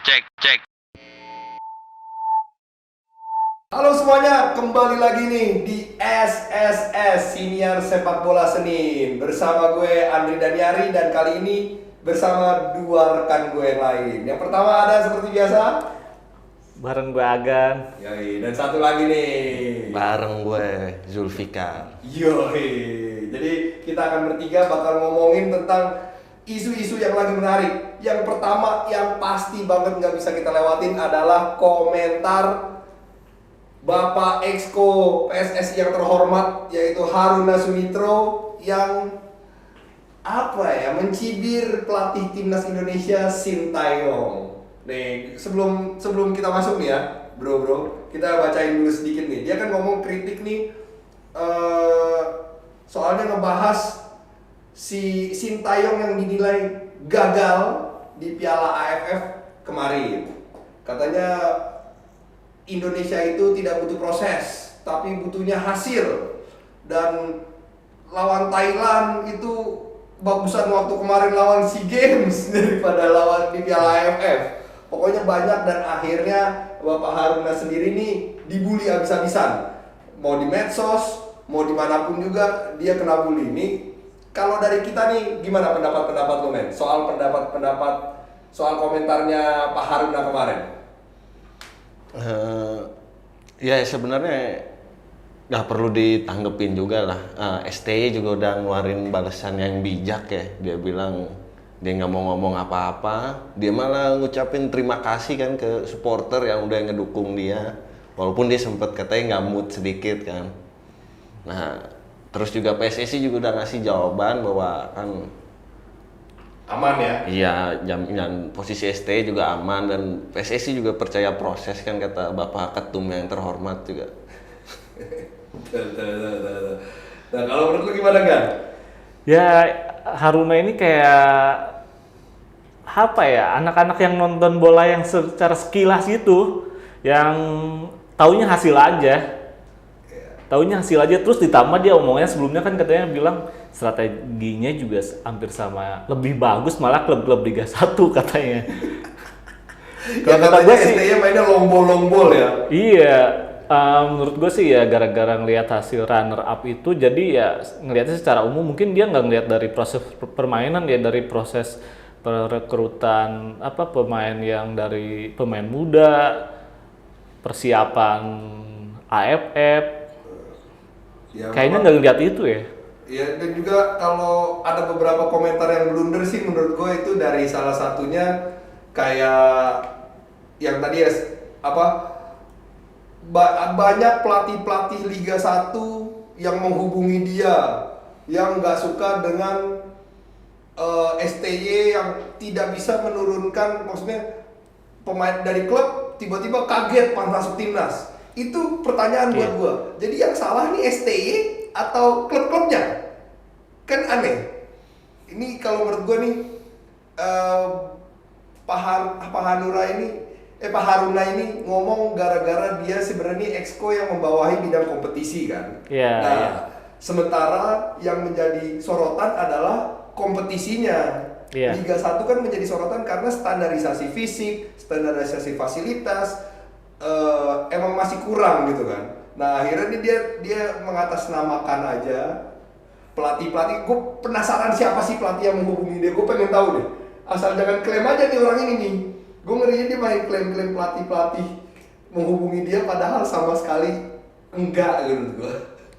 Cek, cek. Halo semuanya, kembali lagi nih di SSS Siniar Sepak Bola Senin bersama gue Andri Daniari dan kali ini bersama dua rekan gue yang lain. Yang pertama ada seperti biasa, Bareng gue Agan. yoi, dan satu lagi nih. Bareng gue Zulfikar. Yoi. Jadi kita akan bertiga bakal ngomongin tentang isu-isu yang lagi menarik. Yang pertama yang pasti banget nggak bisa kita lewatin adalah komentar Bapak Exco PSSI yang terhormat yaitu Haruna Sumitra yang mencibir pelatih timnas Indonesia Sintayong. Nih sebelum kita masuk nih ya, bro, kita bacain dulu sedikit nih. Dia kan ngomong kritik nih, soalnya ngebahas si Sintayong yang dinilai gagal di Piala AFF kemarin. Katanya Indonesia itu tidak butuh proses, tapi butuhnya hasil. Dan lawan Thailand itu bagusan waktu kemarin lawan SEA Games daripada lawan di Piala AFF. Pokoknya banyak dan akhirnya Bapak Haruna sendiri nih dibully abis-abisan. Mau di medsos, mau dimanapun juga dia kena bully. Nih kalau dari kita nih gimana pendapat-pendapat lo men? Soal pendapat-pendapat soal komentarnya Pak Haruna kemarin. Ya sebenarnya nggak perlu ditanggepin juga lah. STY juga udah ngeluarin balasan yang bijak ya. Dia bilang dia nggak mau ngomong apa-apa. Dia malah ngucapin terima kasih kan ke supporter yang udah ngedukung dia. Walaupun dia sempet katanya nggak mood sedikit kan. Nah terus juga PSSI juga udah ngasih jawaban bahwa kan Aman ya? iya, jaminan posisi ST juga aman dan PSSI juga percaya proses kan kata Bapak Ketum yang terhormat juga. Tuh. Nah kalau menurut lu gimana kan? Ya Haruna ini kayak apa ya, anak-anak yang nonton bola yang secara sekilas gitu, yang taunya hasil aja. Taunya hasil aja, terus ditambah dia omongnya sebelumnya kan katanya bilang strateginya juga hampir sama, lebih bagus malah klub-klub Liga 1 katanya. Ya katanya STY mainnya long ball ya. Iya, menurut gue sih ya gara-gara ngelihat hasil runner up itu, jadi ya ngelihatnya secara umum mungkin dia nggak ngelihat dari proses permainan ya, dari proses perekrutan pemain yang dari pemain muda, persiapan AFF, Ya, kayaknya nggak ngelihat itu ya. ya dan juga kalau ada beberapa komentar yang blunder sih menurut gue itu dari salah satunya kayak yang tadi ya banyak pelatih-pelatih Liga 1 yang menghubungi dia yang nggak suka dengan STY yang tidak bisa menurunkan, maksudnya pemain dari klub tiba-tiba kaget pas masuk timnas. Itu pertanyaan buat Iya. gua. Jadi yang salah nih STY atau klub-klubnya? Kan aneh. Ini kalau menurut gua nih Pak Haruna ini ngomong gara-gara dia sebenarnya exco yang membawahi bidang kompetisi kan. Iya, Nah, iya. sementara yang menjadi sorotan adalah kompetisinya. Iya. Liga 1 kan menjadi sorotan karena standarisasi fisik, standarisasi fasilitas emang masih kurang gitu kan. Nah akhirnya nih dia mengatasnamakan aja pelatih. Gue penasaran siapa sih pelatih yang menghubungi dia. Gue pengen tahu deh. Asal jangan klaim aja nih orang ini nih. Gue ngerinya dia main klaim-klaim pelatih menghubungi dia padahal sama sekali enggak gitu gue.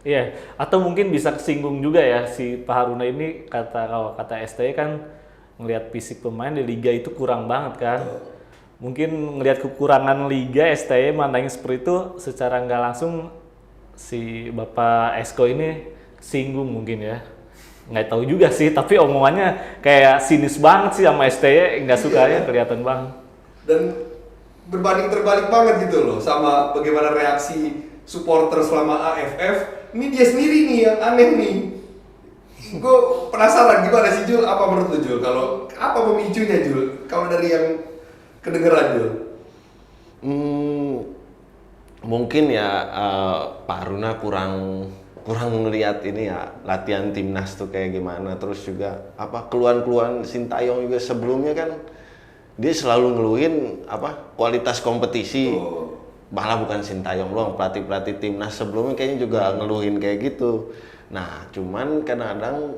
Iya, atau mungkin bisa kesinggung juga ya si Pak Haruna ini, kalau kata STY kan ngelihat fisik pemain di liga itu kurang banget kan. Mungkin ngelihat kekurangan liga STY mandangin seperti itu, secara nggak langsung si Bapak Esko ini singgung mungkin ya. Nggak tahu juga sih, tapi omongannya kayak sinis banget sih sama STY, nggak sukanya kelihatan banget. Dan berbanding terbalik banget gitu loh sama bagaimana reaksi supporter selama AFF. Ini dia sendiri nih yang aneh nih. Gue penasaran gimana sih Jul, apa menurut lu Jul? Kalau apa pemicunya Jul? Kalau dari yang kedengeran Jul? Mungkin ya Pak Haruna kurang ngelihat ini ya latihan timnas tuh kayak gimana, terus juga keluhan-keluhan Sintayong juga sebelumnya kan dia selalu ngeluhin apa kualitas kompetisi. Oh. Malah bukan Sintayong doang, pelatih timnas sebelumnya kayaknya juga ngeluhin kayak gitu. Nah, cuman kadang-kadang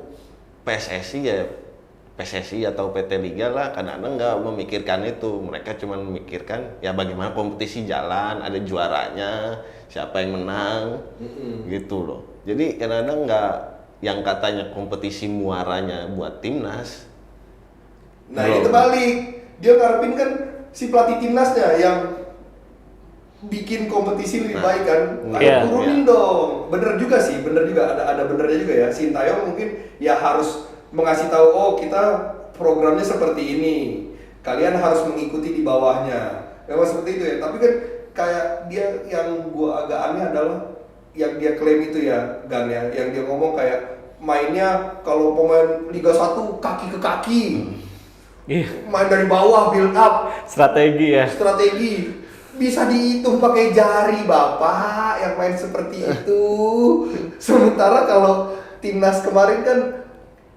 PSSI atau PT Liga lah kadang-kadang nggak memikirkan itu. Mereka cuma memikirkan ya bagaimana kompetisi jalan, ada juaranya, siapa yang menang, gitu loh. Jadi kadang-kadang nggak yang katanya kompetisi muaranya buat timnas. Nah belum. itu balik, dia ngarepin kan si pelatih timnasnya yang bikin kompetisi lebih baik kan. Iya. Turunin dong. Bener juga sih, bener juga ada benernya juga ya. Sintayong mungkin ya harus mengasih tahu, oh kita programnya seperti ini, kalian harus mengikuti di bawahnya. Memang seperti itu ya. Tapi kan kayak dia yang gua agak aneh adalah yang dia klaim itu ya, Gan ya, yang dia ngomong kayak mainnya kalau pemain Liga 1 kaki ke kaki, Iya, main dari bawah build up, strategi ya. strategi bisa dihitung pakai jari bapak yang main seperti itu. Sementara kalau timnas kemarin kan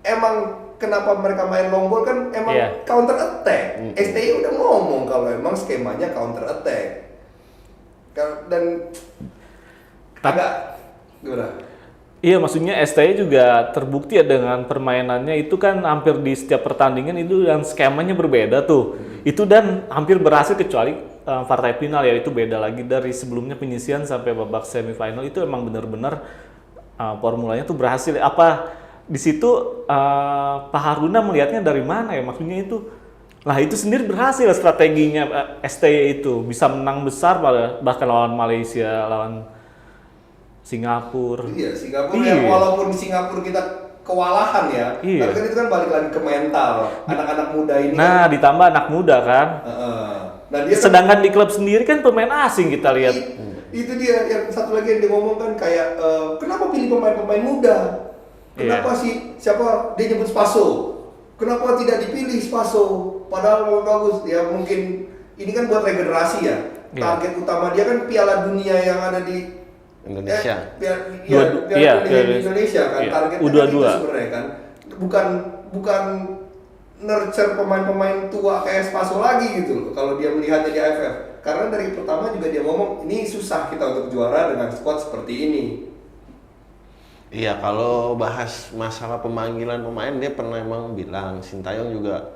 emang kenapa mereka main long ball kan emang Iya. counter attack. STI udah ngomong kalau emang skemanya counter attack. Dan agak gimana? Iya, maksudnya STI juga terbukti ya dengan permainannya itu kan hampir di setiap pertandingan itu dan skemanya berbeda tuh. Itu dan hampir berhasil kecuali partai final ya, itu beda lagi dari sebelumnya penyisian sampai babak semifinal itu emang benar-benar formulanya tuh berhasil. Apa di situ Pak Haruna melihatnya dari mana ya? Maksudnya itu lah itu sendiri berhasil strateginya STI itu bisa menang besar bahkan lawan Malaysia, lawan Singapura. Iya, Singapura Iya. ya walaupun Singapura kita kewalahan ya, Iya. tapi kan itu kan balik lagi ke mental anak-anak muda ini. Nah, ditambah anak muda kan. Nah dia kan- Sedangkan di klub sendiri kan pemain asing kita lihat. Itu dia yang satu lagi yang dia ngomong kan kayak kenapa pilih pemain-pemain muda? Kenapa sih siapa dia nyebut Spaso? Kenapa tidak dipilih Spaso? Padahal mau bagus ya, mungkin ini kan buat regenerasi ya. Iya. Target utama dia kan Piala Dunia yang ada di Indonesia. Piala Dunia di Indonesia kan. Iya, Targetnya U22. kan itu sebenarnya kan. Bukan nurture pemain-pemain tua kayak Spaso lagi gitu loh kalau dia melihatnya di AFF. Karena dari pertama juga dia ngomong ini susah kita untuk juara dengan squad seperti ini. Iya, kalau bahas masalah pemanggilan pemain, dia pernah emang bilang Sintayong juga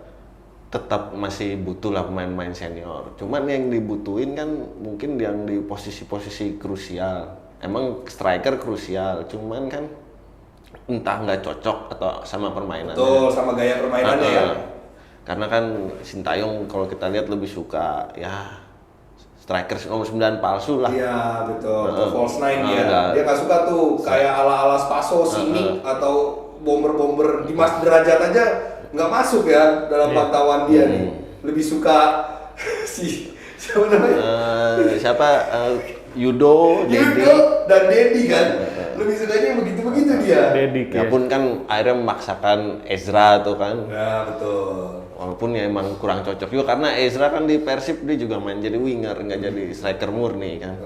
tetap masih butuh lah pemain-pemain senior. Cuman yang dibutuhin kan mungkin yang di posisi-posisi krusial. Emang striker krusial, cuman kan entah nggak cocok atau sama permainannya. Betul, sama gaya permainannya ya. Karena kan Sintayong kalau kita lihat lebih suka ya striker nomor 9 palsu lah. Iya betul, atau false nine dia. enggak. Dia nggak suka tuh kayak ala-ala Spaso, Simic atau bomber-bomber Dimas Derajat aja nggak masuk ya dalam pantauan dia nih. Lebih suka siapa namanya? Yudo, Dedi. Yudo dan Dedi kan. Lebih sukanya begitu-begitu dia. Dedik Ya ya. pun kan akhirnya memaksakan Ezra tuh kan. Ya betul. Walaupun ya emang kurang cocok juga karena Ezra kan di Persib dia juga main jadi winger, nggak jadi striker murni kan.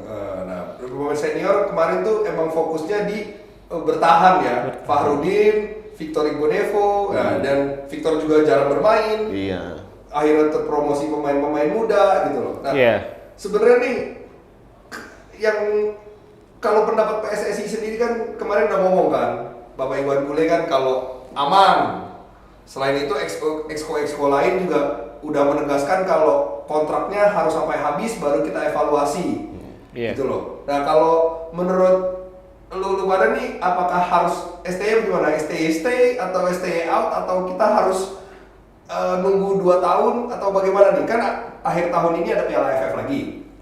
Nah, pemain senior kemarin tuh emang fokusnya di bertahan ya. Fahrudin, Victor Igbonevo, dan Victor juga jarang bermain. Iya. Akhirnya terpromosi pemain-pemain muda gitu loh. Nah, Iya. sebenarnya nih yang kalau pendapat PSSI sendiri kan kemarin udah ngomong kan, Bapak Iwan Bule kan kalau aman. Selain itu exco lain juga udah menegaskan kalau kontraknya harus sampai habis baru kita evaluasi. Iya. Gitu loh. Nah, kalau menurut lu pada nih apakah harus STY gimana? STY stay atau STY out atau kita harus nunggu 2 tahun atau bagaimana nih? Kan akhir tahun ini ada Piala AFF lagi.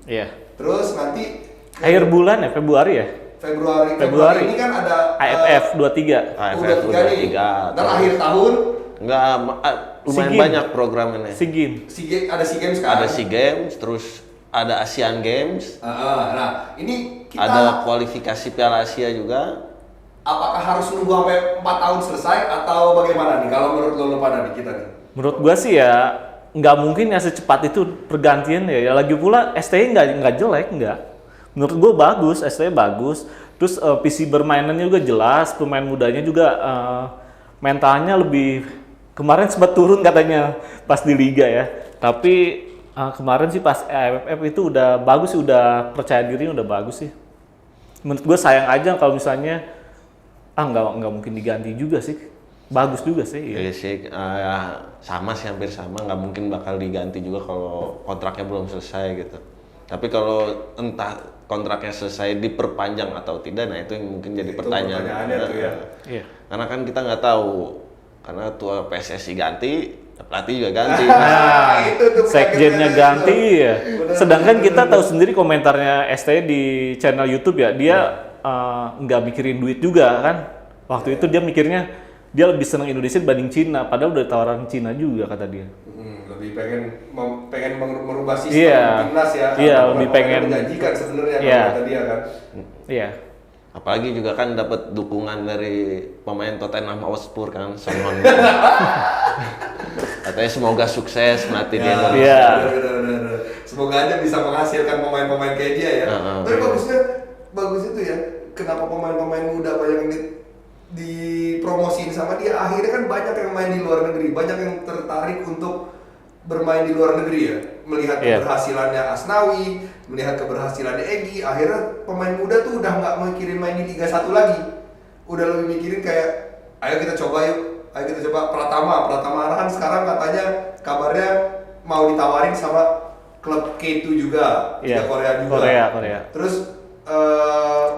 Iya. Terus nanti Akhir bulan ya, Februari ya? Februari ini kan ada AFF 23. AFF udah udah 3. Dan akhir tahun Enggak, lumayan SEA banyak programnya. SEA Games. ada SEA Games kan? Ada SEA Games, terus ada Asian Games, Nah, ini kita ada kualifikasi Piala Asia juga. apakah harus nunggu sampai 4 tahun selesai atau bagaimana nih? Kalau menurut lo pada nih kita nih? Menurut gua sih ya nggak mungkin ya secepat itu pergantian ya. Ya lagi pula STI nggak jelek nggak. Menurut gua bagus, STI bagus. Terus visi bermainannya juga jelas, pemain mudanya juga mentalnya lebih kemarin sempat turun katanya pas di liga ya. Tapi kemarin sih pas AFF itu udah bagus sih, udah percaya diri udah bagus sih. Menurut gue sayang aja kalau misalnya nggak mungkin diganti juga sih. Bagus juga sih. Iya sih, sama sih, hampir sama, nggak mungkin bakal diganti juga kalau kontraknya belum selesai gitu. Tapi kalau entah kontraknya selesai diperpanjang atau tidak, nah itu yang mungkin jadi pertanyaan. Pertanyaannya tuh ya. Iya. Karena kan kita nggak tahu, karena tua PSSI ganti, pelatih juga ganti. Itu tuh Sekjennya penyakitnya ganti itu. ya. Sedangkan kita tahu sendiri komentarnya STY di channel YouTube ya, dia nggak mikirin duit juga kan. Waktu itu dia mikirnya dia lebih senang Indonesia dibanding Cina, padahal udah tawaran Cina juga kata dia. Lebih pengen merubah sistem Iya. timnas ya. Iya, Bukan lebih pemain pengen. menjanjikan sebenarnya Iya. kalau kata dia kan. Iya. Apalagi juga kan dapat dukungan dari pemain Tottenham Hotspur kan, Son Heung-min. Katanya semoga sukses melatih di Indonesia. Iya. Bener. Semoga aja bisa menghasilkan pemain-pemain kayak dia ya. Tapi bagus itu ya. Kenapa pemain-pemain muda banyak yang dipromosiin sama dia, akhirnya kan banyak yang main di luar negeri, banyak yang tertarik untuk bermain di luar negeri ya, melihat keberhasilannya Asnawi, melihat keberhasilannya Egy, akhirnya pemain muda tuh udah nggak mikirin main di Liga 1 lagi, udah lebih mikirin kayak ayo kita coba yuk, ayo kita coba Pratama Arhan sekarang katanya kabarnya mau ditawarin sama klub K2 juga, Liga Korea juga. Korea. Terus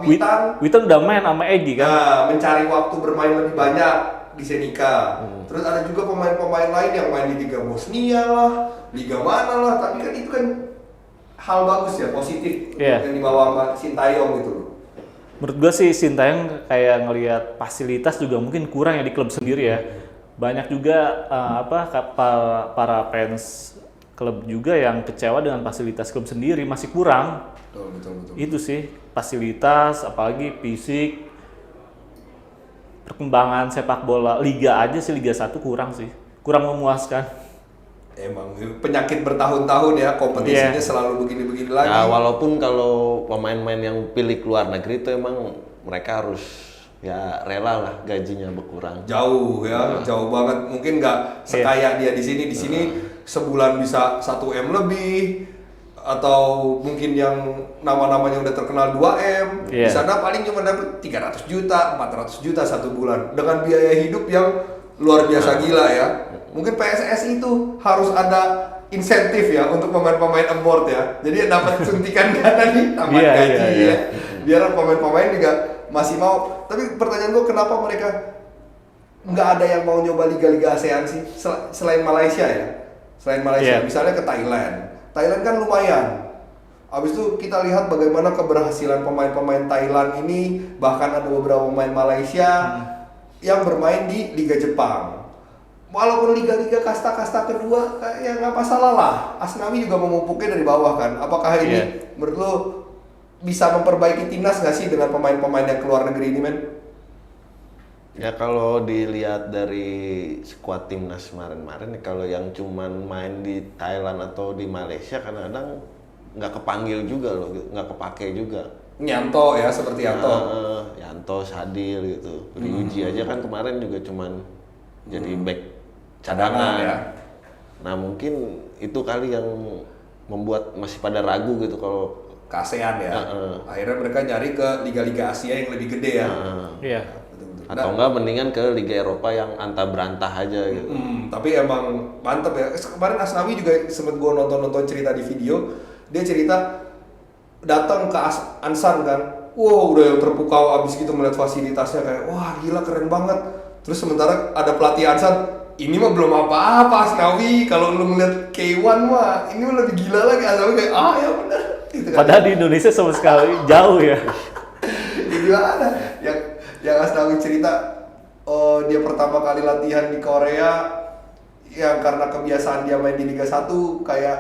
Witan udah main sama Egy kan? Nah, mencari waktu bermain lebih banyak di Senika. Terus ada juga pemain-pemain lain yang main di Liga Bosnia lah, Liga mana lah. Tapi kan itu kan hal bagus ya, positif yang dibawa sama Sintayong gitu loh. Menurut gue sih Sintayong kayak ngelihat fasilitas juga mungkin kurang ya di klub sendiri ya. Banyak juga para fans klub juga yang kecewa dengan fasilitas klub sendiri, masih kurang. Betul. Itu sih, fasilitas, apalagi fisik, perkembangan sepak bola, liga aja sih, Liga 1 kurang sih, kurang memuaskan. Emang penyakit bertahun-tahun ya, kompetisinya selalu begini-begini lagi. Ya walaupun kalau pemain-pemain yang pilih keluar negeri itu emang mereka harus ya rela lah gajinya berkurang. Jauh ya, jauh banget. Mungkin nggak sekaya dia di sini. Di sini sebulan bisa 1 M lebih, atau mungkin yang nama-namanya udah terkenal 2 M. Di sana paling cuma dapat 300 juta, 400 juta 1 bulan dengan biaya hidup yang luar biasa gila ya. Mungkin PSSI itu harus ada insentif ya untuk pemain-pemain aboard ya. Jadi dapat suntikan dana nih tambah gaji ya. Biar pemain-pemain juga masih mau. Tapi pertanyaan gue, kenapa mereka nggak ada yang mau nyoba liga-liga ASEAN sih selain Malaysia ya? Selain Malaysia, misalnya ke Thailand. Thailand kan lumayan. Abis itu kita lihat bagaimana keberhasilan pemain-pemain Thailand ini, bahkan ada beberapa pemain Malaysia yang bermain di Liga Jepang. Walaupun liga-liga kasta-kasta kedua, ya nggak masalah lah. Asnawi juga memupuknya dari bawah kan. Apakah ini menurut lo bisa memperbaiki timnas nggak sih dengan pemain-pemain yang keluar negeri ini, men? Ya kalau dilihat dari skuad timnas kemarin-kemarin, kalau yang cuman main di Thailand atau di Malaysia kadang-kadang nggak kepanggil juga loh, nggak kepake juga. Nyanto ya, seperti Yanto. Yanto, Sadil gitu. Ryuji aja kan kemarin juga cuman jadi back cadangan ya. Nah mungkin itu kali yang membuat masih pada ragu gitu kalau ke ASEAN ya. Akhirnya mereka nyari ke liga-liga Asia yang lebih gede ya. Iya. Atau enggak mendingan ke Liga Eropa yang antah berantah aja gitu. Tapi emang mantep ya. Kemarin Asnawi juga sempet gue nonton cerita di video. Dia cerita datang ke Ansan kan. Wow, udah yang terpukau abis gitu melihat fasilitasnya, kayak wah gila keren banget. Terus sementara ada pelatih Ansan, ini mah belum apa-apa Asnawi. Kalau lu ngeliat K1 mah ini mah lebih gila lagi. Asnawi kayak ya bener. Gitu kan. Padahal di Indonesia sama sekali jauh ya. Gimana? Yang Asnawi cerita, dia pertama kali latihan di Korea, yang karena kebiasaan dia main di Liga 1 kayak,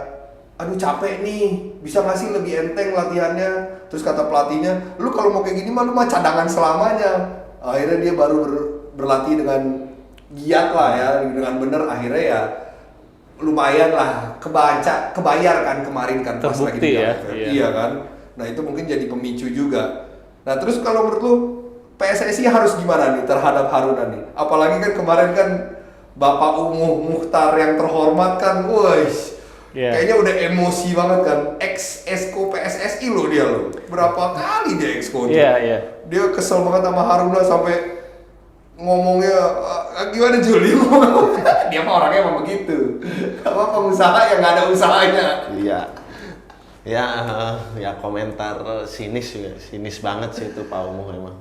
aduh capek nih, bisa nggak sih lebih enteng latihannya? Terus kata pelatihnya, lu kalau mau kayak gini mah lu mah cadangan selamanya. Akhirnya dia baru berlatih dengan giat lah ya, dengan bener. Akhirnya ya lumayan lah, kebayar kan kemarin kan pas lagi di AFF. Iya kan? Nah itu mungkin jadi pemicu juga. Nah terus kalau menurut lu PSSI harus gimana nih terhadap Haruna nih? Apalagi kan kemarin kan Bapak Umuh Mukhtar yang terhormat kan, Iya. Kayaknya udah emosi banget kan. Ex-Esko PSSI loh dia loh. Berapa kali dia Exco? Iya. Dia kesel banget sama Haruna sampai ngomongnya gimana Juli ngomong. Dia mah orangnya emang begitu. Apa pengusaha yang nggak ada usahanya. Iya. Ya komentar sinis banget sih itu Pak Umuh emang.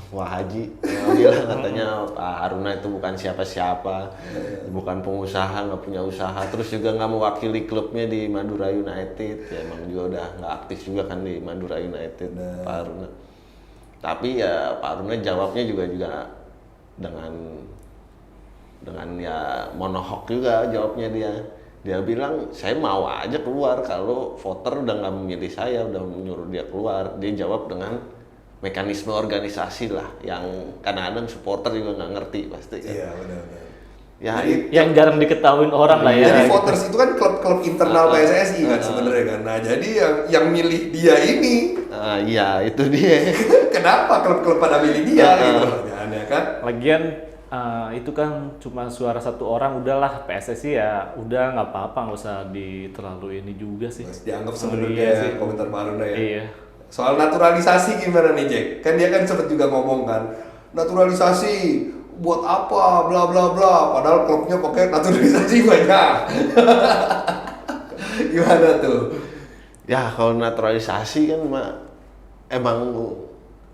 Wah Haji, dia katanya Pak Haruna itu bukan siapa-siapa, bukan pengusaha, nggak punya usaha, terus juga nggak mewakili klubnya di Madura United, ya emang juga udah nggak aktif juga kan di Madura United Pak Haruna. Tapi ya Pak Haruna jawabnya juga dengan ya monohok juga jawabnya dia bilang saya mau aja keluar kalau voter udah nggak memilih saya, udah menyuruh dia keluar. Dia jawab dengan mekanisme organisasi lah yang kadang-kadang supporter juga nggak ngerti pasti kan. Iya benar-benar. Ya Yang jarang diketahuin orang lah ya. Jadi voters itu kan klub-klub internal PSSI kan sebenarnya kan. Nah jadi yang milih dia ini, iya itu dia. kenapa klub-klub pada milih dia gitu ya kan? Lagian itu kan cuma suara satu orang, udahlah PSSI ya udah nggak apa-apa, nggak usah terlalu ini juga sih. Mas dianggap Iya sebenarnya sih. komentar Pak Haruna ya. Iya. Soal naturalisasi gimana nih Jack? Kan dia kan sempat juga ngomong kan, naturalisasi buat apa bla bla bla, padahal klubnya pakai naturalisasi banyak. Gimana tuh? Ya kalau naturalisasi kan emang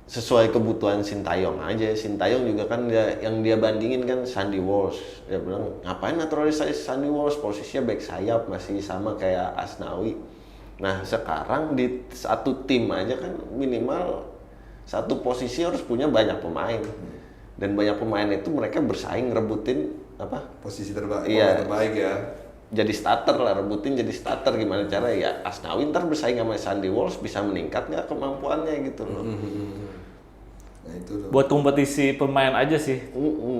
sesuai kebutuhan Sintayong aja. Sintayong juga kan yang dia bandingin kan Sandy Walsh. Dia bilang ngapain naturalisasi Sandy Walsh, posisinya back sayap masih sama kayak Asnawi. Nah sekarang di satu tim aja kan minimal satu posisi harus punya banyak pemain. Dan banyak pemain itu mereka bersaing rebutin apa? Posisi terbaik, Iya. terbaik ya. Jadi starter lah, rebutin jadi starter. Gimana cara ya Asnawi ntar bersaing sama Sandy Walsh, bisa meningkat nggak kemampuannya gitu loh. Nah itu tuh. Buat kompetisi pemain aja sih.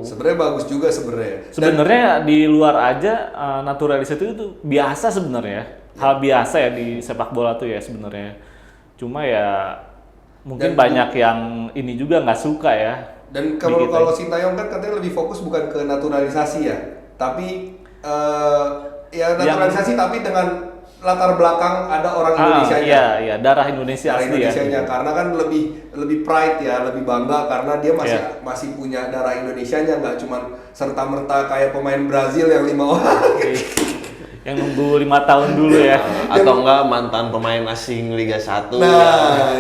Sebenarnya bagus juga sebenarnya. Sebenarnya di luar aja naturalisasi itu biasa sebenarnya. Hal biasa ya di sepak bola tuh ya sebenarnya. Cuma ya mungkin Dan- banyak yang ini juga nggak suka ya. Dan Dikit kalau aja. Sintayong kan katanya lebih fokus bukan ke naturalisasi ya, tapi ya Yang- naturalisasi tapi dengan latar belakang ada orang Indonesia Iya, darah Indonesia darah asli Indonesianya ya. karena kan lebih pride ya, lebih bangga karena dia masih Iya. masih punya darah Indonesianya, nggak cuma serta merta kayak pemain Brazil yang 5 orang. Yang nunggu 5 tahun dulu ya. Atau enggak mantan pemain asing Liga 1. Nah,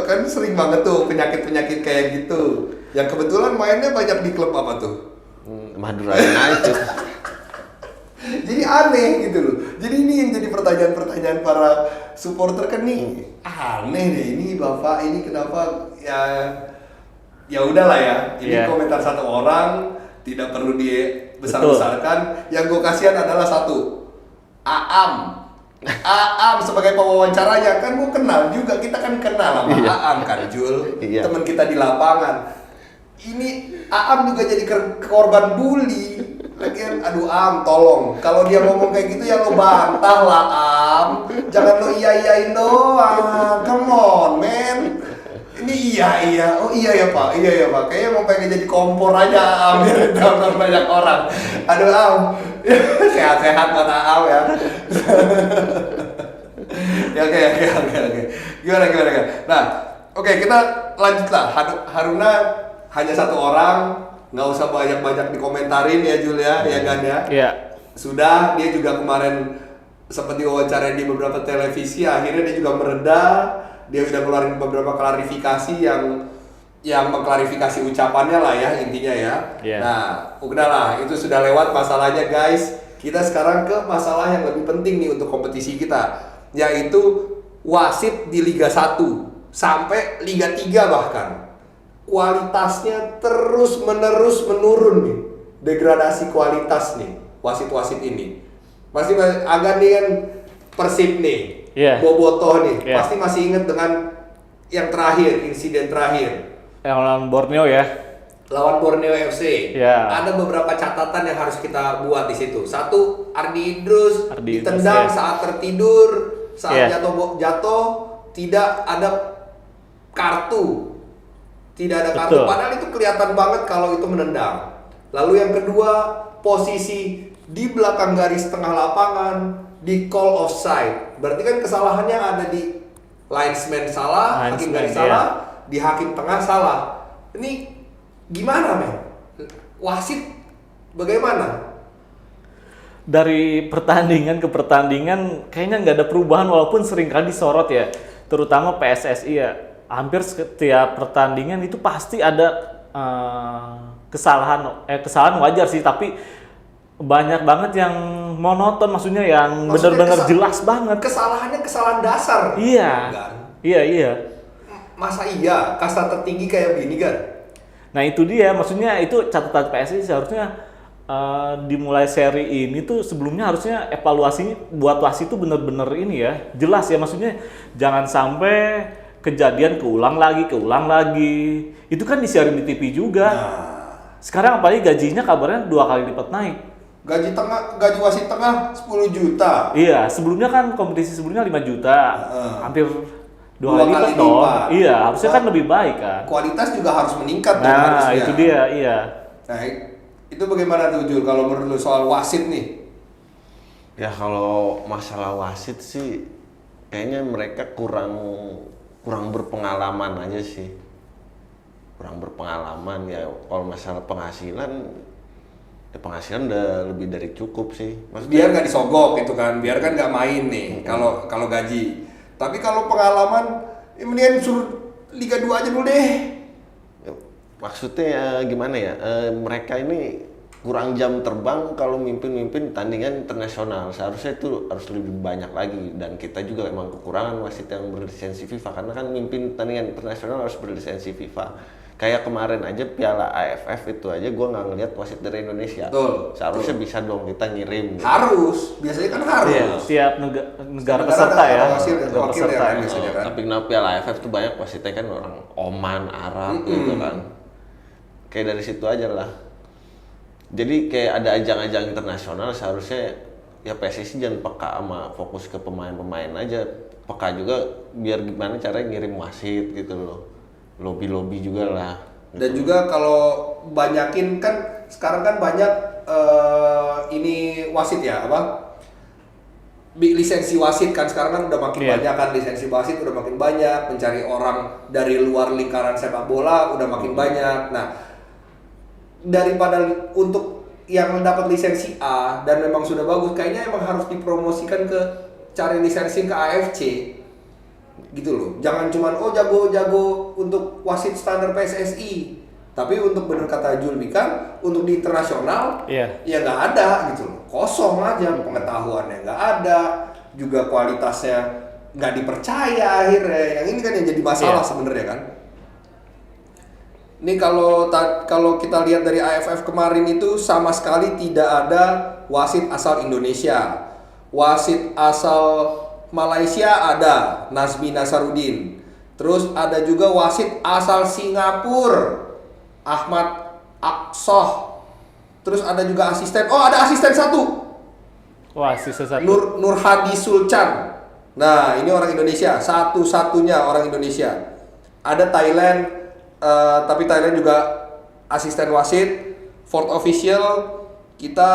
kan sering banget tuh penyakit kayak gitu. Yang kebetulan mainnya banyak di klub apa tuh? Madura United. Jadi aneh gitu loh. Jadi ini yang jadi pertanyaan-pertanyaan para supporter kan nih. Aneh deh ini Bapak ini kenapa ya udahlah ya. Ini Iya. komentar satu orang tidak perlu dibesar-besarkan. Yang gue kasihan adalah satu. Aam sebagai pewawancaranya kan gue kenal juga, kita kan kenal sama Aam kan Jul, Iya. teman kita di lapangan. Ini Aam juga jadi korban bully. Lagian aduh Am tolong kalau dia ngomong kayak gitu ya lo bantah lah Am, jangan lo iya-iyain doang, come on man. Ini iya, oh iya ya Pak, kayaknya mau pengen jadi kompor aja Am biar ditonton banyak orang. Aduh Am, sehat-sehat kata Am ya. Ya oke. Gimana. Nah, oke kita lanjut lah. Haruna hanya satu orang, nggak usah banyak-banyak dikomentarin ya Jul ya kan ya. Iya. Sudah, dia juga kemarin sempat diwawancara di beberapa televisi, akhirnya dia juga mereda, dia udah ngeluarin beberapa klarifikasi yang mengklarifikasi ucapannya lah ya intinya ya. Iya. Nah, udahlah itu sudah lewat masalahnya guys. Kita sekarang ke masalah yang lebih penting nih untuk kompetisi kita, yaitu wasit di Liga 1 sampai Liga 3 bahkan. Kualitasnya terus-menerus menurun nih. Degradasi kualitas nih wasit-wasit ini. Pasti agak nih kan Persib nih, Iya. Bobotoh nih, Iya. pasti masih inget dengan yang terakhir, insiden terakhir Yang lawan Borneo ya. lawan Borneo FC. Iya. Ada beberapa catatan yang harus kita buat di situ. Satu, Ardi Idrus ditendang ya. saat tertidur, saat Iya. jatuh tidak ada kartu. Tidak ada kartu, Betul. padahal itu kelihatan banget kalau itu menendang. Lalu yang kedua, posisi di belakang garis tengah lapangan di call offside. Berarti kan kesalahannya ada di linesman salah, hakim garis salah, di hakim tengah salah. Ini gimana, men? Wasit bagaimana? Dari pertandingan ke pertandingan kayaknya nggak ada perubahan walaupun sering kali disorot ya, terutama PSSI ya. Hampir setiap pertandingan itu pasti ada kesalahan wajar sih, tapi banyak banget yang monoton, maksudnya yang benar-benar jelas banget. Kesalahannya kesalahan dasar. Iya. Kan? Iya. Masa iya kasta tertinggi kayak begini kan? Nah itu dia, maksudnya itu catatan PSSI seharusnya dimulai seri ini tuh sebelumnya harusnya evaluasinya buat wasit itu bener-bener ini ya, jelas ya, maksudnya jangan sampai kejadian keulang lagi. Itu kan disiarin di TV juga. Sekarang apalagi gajinya kabarnya 2 kali lipat naik. Gaji wasit tengah 10 juta. Iya, sebelumnya kan kompetisi sebelumnya 5 juta. Hampir 2 kali lipat dong. Iya, harusnya kan lebih baik kan. Kualitas juga harus meningkat dong harusnya. harusnya. Itu dia, iya. Nah, itu bagaimana tuh Jul kalau menurut lu soal wasit nih? Ya kalau masalah wasit sih kayaknya mereka kurang berpengalaman aja sih. Kurang berpengalaman ya. Kalau masalah penghasilan, ya penghasilan udah lebih dari cukup sih. Maksudnya biar nggak disogok gitu kan, biar kan nggak main nih kalau gaji. Tapi kalau pengalaman, ya mendingan suruh Liga 2 aja dulu deh. Maksudnya ya gimana ya, mereka ini kurang jam terbang kalau mimpin tandingan internasional. Seharusnya itu harus lebih banyak lagi, dan kita juga emang kekurangan wasit yang berlisensi FIFA, karena kan mimpin tandingan internasional harus berlisensi FIFA. Kayak kemarin aja Piala AFF itu aja gue nggak ngeliat wasit dari Indonesia. Betul. Seharusnya bisa dong kita ngirim. Harus, biasanya kan harus. Iya, tiap negara peserta ya. Negara peserta Kan, biasanya kan. tapi kenapa Piala AFF tuh banyak wasitnya kan orang Oman, Arab gitu kan. Kayak dari situ aja lah. Jadi kayak ada ajang-ajang internasional, seharusnya ya PSSI jangan peka sama fokus ke pemain-pemain aja. Peka juga biar gimana caranya ngirim wasit gitu loh. Lobby juga lah. Dan juga kalau banyakin kan sekarang kan banyak ini wasit ya lisensi wasit kan sekarang kan udah makin banyak kan, lisensi wasit udah makin banyak, mencari orang dari luar lingkaran sepak bola udah makin banyak. Nah, daripada untuk yang dapat lisensi A dan memang sudah bagus, kayaknya emang harus dipromosikan ke cari lisensi ke AFC gitu loh. Jangan cuman jago-jago untuk wasit standar PSSI, tapi untuk bener kata Julbi kan untuk di internasional ya nggak ada gitu loh, kosong aja, pengetahuannya nggak ada, juga kualitasnya nggak dipercaya akhirnya. Yang ini kan yang jadi masalah sebenarnya kan. Ini kalau kita lihat dari AFF kemarin itu sama sekali tidak ada wasit asal Indonesia. Wasit asal Malaysia ada, Nazmi Nasaruddin. Terus ada juga wasit asal Singapura, Ahmad Aksoh. Terus ada juga asisten. Ada asisten satu. Wah, asisten satu. Nur Hadi Sulcan. Nah, ini orang Indonesia, satu-satunya orang Indonesia. Ada Thailand, tapi Thailand juga asisten wasit. Fourth official kita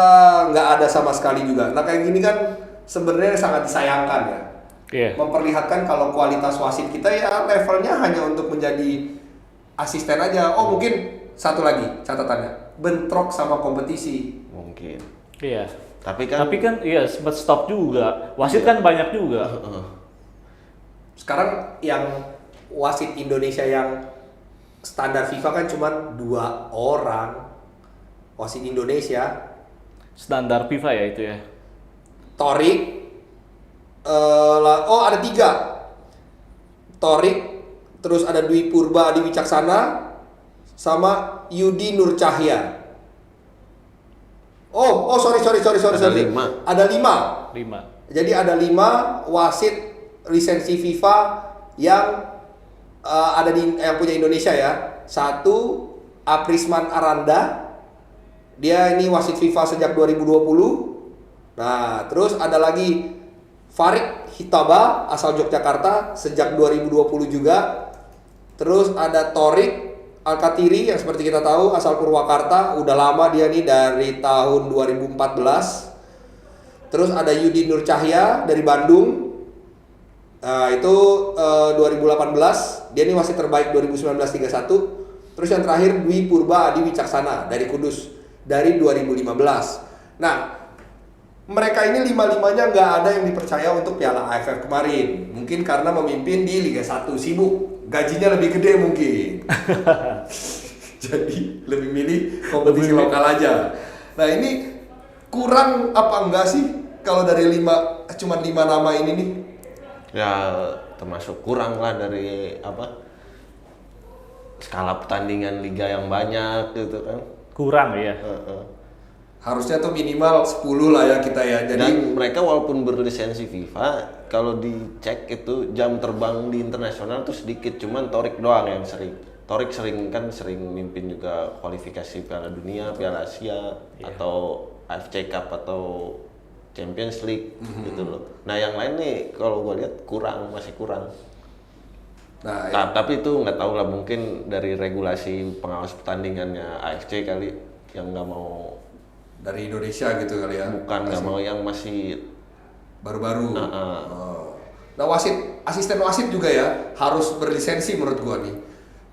nggak ada sama sekali juga. Nah, kayak gini kan sebenarnya sangat disayangkan ya. Memperlihatkan kalau kualitas wasit kita ya levelnya hanya untuk menjadi asisten aja. Mungkin satu lagi catatannya, bentrok sama kompetisi. Mungkin. Iya. Tapi kan iya sempat stop juga. Wasit kan banyak juga. Sekarang yang wasit Indonesia yang standar FIFA kan cuma 2 orang. Wasit Indonesia Standar FIFA ya itu ya. Torik, ada 3. Torik, terus ada Dwi Purba Adi Wicaksana, sama Yudi Nur Cahya. Sorry. Ada 5. Jadi ada 5 wasit lisensi FIFA yang ada yang punya Indonesia ya. 1 Aprisman Aranda. Dia ini wasit FIFA sejak 2020. Nah, terus ada lagi Farid Hitaba asal Yogyakarta sejak 2020 juga. Terus ada Torik Alkatiri yang seperti kita tahu asal Purwakarta, udah lama dia nih dari tahun 2014. Terus ada Yudi Nur Cahya dari Bandung. Itu 2018. Dia ini wasit terbaik 2019-31. Terus yang terakhir Dwi Purba Adi Wicaksana dari Kudus dari 2015. Nah, mereka ini 5-5-nya nggak ada yang dipercaya untuk Piala AFF kemarin. Mungkin karena memimpin di Liga 1, sibuk. Gajinya lebih gede mungkin. Jadi lebih milih kompetisi lokal aja. Nah, ini kurang apa enggak sih kalau dari cuman 5 nama ini nih? Ya termasuk kurang lah dari skala pertandingan liga yang banyak gitu kan. Kurang ya. Harusnya tuh minimal 10 lah ya kita ya. Jadi Dan mereka walaupun berlisensi FIFA, kalau dicek itu jam terbang di internasional tuh sedikit, cuman Torik doang yang sering. Torik sering mimpin juga kualifikasi Piala Dunia, Piala Asia, atau AFC Cup atau Champions League gitu loh. Nah yang lain nih kalau gue lihat masih kurang. nah, Tapi itu nggak tahu lah, mungkin dari regulasi pengawas pertandingannya AFC kali yang nggak mau, dari Indonesia gitu kali ya. bukan nggak mau yang masih baru-baru. Nah, asisten wasit juga ya harus berlisensi menurut gua nih.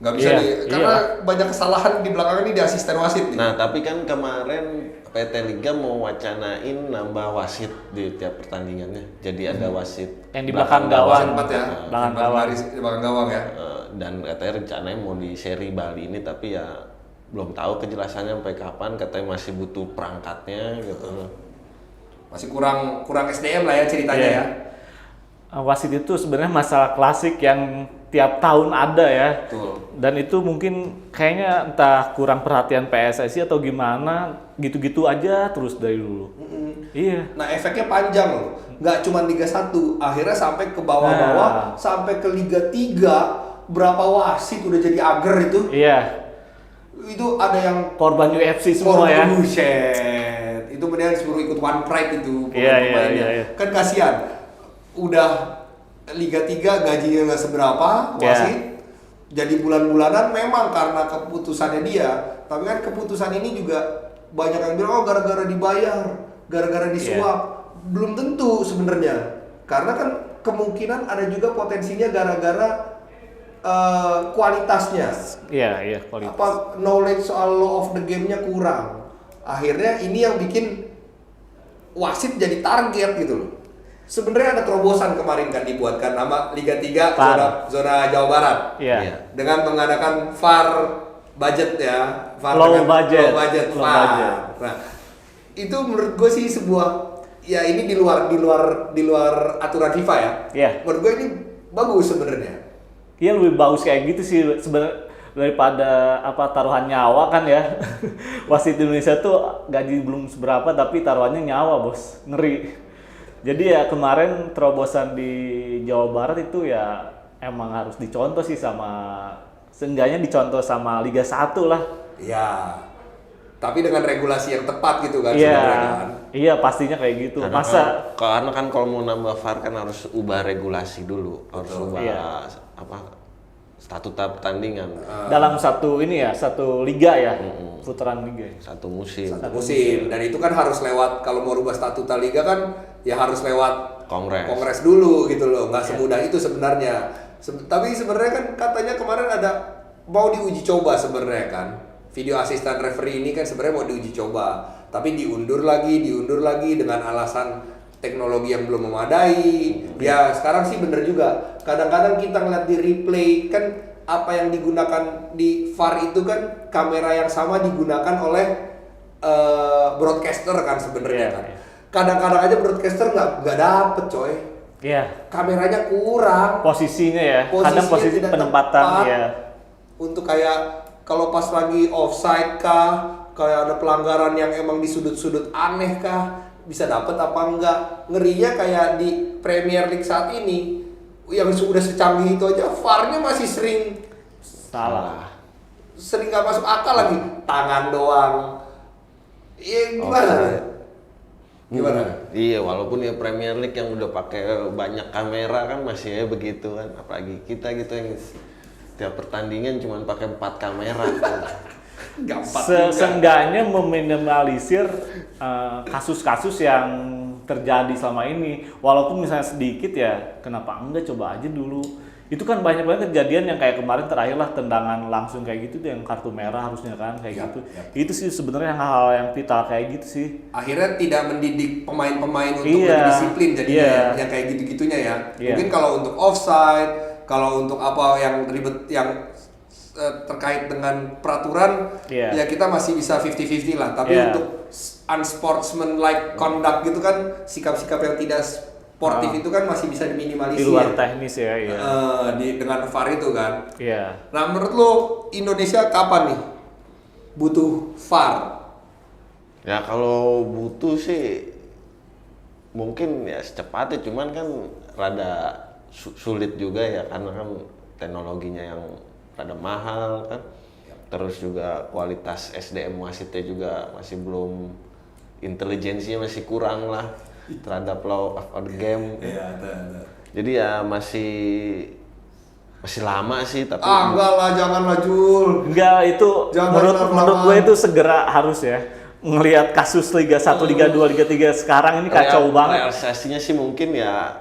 Nggak bisa karena banyak kesalahan di belakang ini di asisten wasit nih. Nah tapi kan kemarin PT Liga mau wacanain nambah wasit di tiap pertandingannya. Jadi ada wasit Yang di belakang gawang. Wasit 4 ya. Belakang gawang. Di belakang gawang ya. Dan katanya rencananya mau di seri Bali ini, tapi ya belum tahu kejelasannya sampai kapan. Katanya masih butuh perangkatnya gitu. Masih kurang SDM lah ya ceritanya ya. Wasit itu sebenarnya masalah klasik yang tiap tahun ada ya. Betul. Dan itu mungkin kayaknya entah kurang perhatian PSSI atau gimana, gitu-gitu aja terus dari dulu. Iya. Nah, efeknya panjang loh. Nggak cuma Liga 1, akhirnya sampai ke bawah-bawah, sampai ke Liga 3, berapa wasit udah jadi ager itu. Iya. Itu ada yang Korban UFC semua ya. Buset. Itu beneran suruh ikut One Pride itu Iya. Kan kasihan. Udah Liga 3 gajinya nggak seberapa wasit. Jadi bulan-bulanan memang karena keputusannya dia. Tapi kan keputusan ini juga banyak yang bilang gara-gara dibayar, gara-gara disuap. Belum tentu sebenarnya. Karena kan kemungkinan ada juga potensinya gara-gara kualitasnya. Iya, kualitas. Knowledge soal law of the game-nya kurang. Akhirnya ini yang bikin wasit jadi target gitu loh. Sebenarnya ada terobosan kemarin kan dibuatkan nama Liga 3 zona Jawa Barat. Iya. Dengan mengadakan VAR budget ya. VAR Low budget VAR. Nah, itu menurut gue sih sebuah ya ini di luar aturan FIFA ya. Iya. Menurut gue ini bagus sebenarnya. Iya, lebih bagus kayak gitu sih sebenarnya daripada taruhan nyawa kan ya. Wasit Indonesia tuh gaji belum seberapa tapi taruhannya nyawa, Bos. Ngeri. Jadi ya kemarin terobosan di Jawa Barat itu ya emang harus dicontoh sih seenggaknya dicontoh sama Liga 1 lah. Iya. Tapi dengan regulasi yang tepat gitu kan Iya. sebenarnya kan. Iya, pastinya kayak gitu. Karena kan kalau mau nambah VAR kan harus ubah regulasi dulu, harus ubah statuta pertandingan. Dalam satu liga ya, putaran liga. Satu musim. Dan itu kan harus lewat, kalau mau rubah statuta liga kan ya harus lewat Kongres dulu gitu loh. Nggak semudah itu sebenarnya. Tapi sebenarnya kan katanya kemarin ada mau diuji coba sebenarnya kan. Video asisten referee ini kan sebenarnya mau diuji coba, tapi diundur lagi dengan alasan teknologi yang belum memadai. Ya sekarang sih bener juga. Kadang-kadang kita ngeliat di replay kan apa yang digunakan di VAR itu kan kamera yang sama digunakan oleh broadcaster kan sebenarnya kan. Kadang-kadang aja broadcaster nggak dapet coy. Iya. Kameranya kurang. Posisinya ya. Kadang posisi penempatan ya. Untuk kayak kalau pas lagi offside kah, kayak ada pelanggaran yang emang di sudut-sudut aneh kah, bisa dapet apa enggak. Ngerinya kayak di Premier League saat ini yang sudah secanggih itu aja VAR-nya masih sering salah. Sering nggak masuk akal lagi, tangan doang. Iya gimana? Gimana? Iya, walaupun ya Premier League yang udah pakai banyak kamera kan masih ya begitu kan, apalagi kita gitu yang tiap pertandingan cuma pakai 4 kamera. Seenggaknya meminimalisir kasus-kasus yang terjadi selama ini. Walaupun misalnya sedikit ya, kenapa enggak coba aja dulu. Itu kan banyak banget kejadian yang kayak kemarin terakhir lah tendangan langsung kayak gitu tuh yang kartu merah harusnya kan kayak gitu. Itu sih sebenarnya hal-hal yang vital kayak gitu sih. Akhirnya tidak mendidik pemain-pemain untuk lebih disiplin jadinya yang kayak gitu-gitunya ya. Mungkin kalau untuk offside, kalau untuk apa yang ribet yang terkait dengan peraturan ya kita masih bisa 50-50 lah. Tapi untuk unsportsmanlike conduct gitu kan, sikap-sikap yang tidak sportif itu kan masih bisa diminimalisir. Di luar teknis ya, dengan VAR itu kan. Iya. Nah, menurut lo Indonesia kapan nih butuh VAR? Ya kalau butuh sih mungkin ya secepatnya, cuman kan rada sulit juga ya karena kan teknologinya yang rada mahal kan. Terus juga kualitas SDM wasitnya juga masih belum, intelijensinya masih kurang lah terhadap law of the game. Jadi ya masih lama sih, tapi enggak lah, janganlah Jul. Enggak, itu menurut gue itu segera harus ya. Ngelihat kasus Liga 1, Liga 2, Liga 3 sekarang ini kacau banget. Realisasinya sih mungkin ya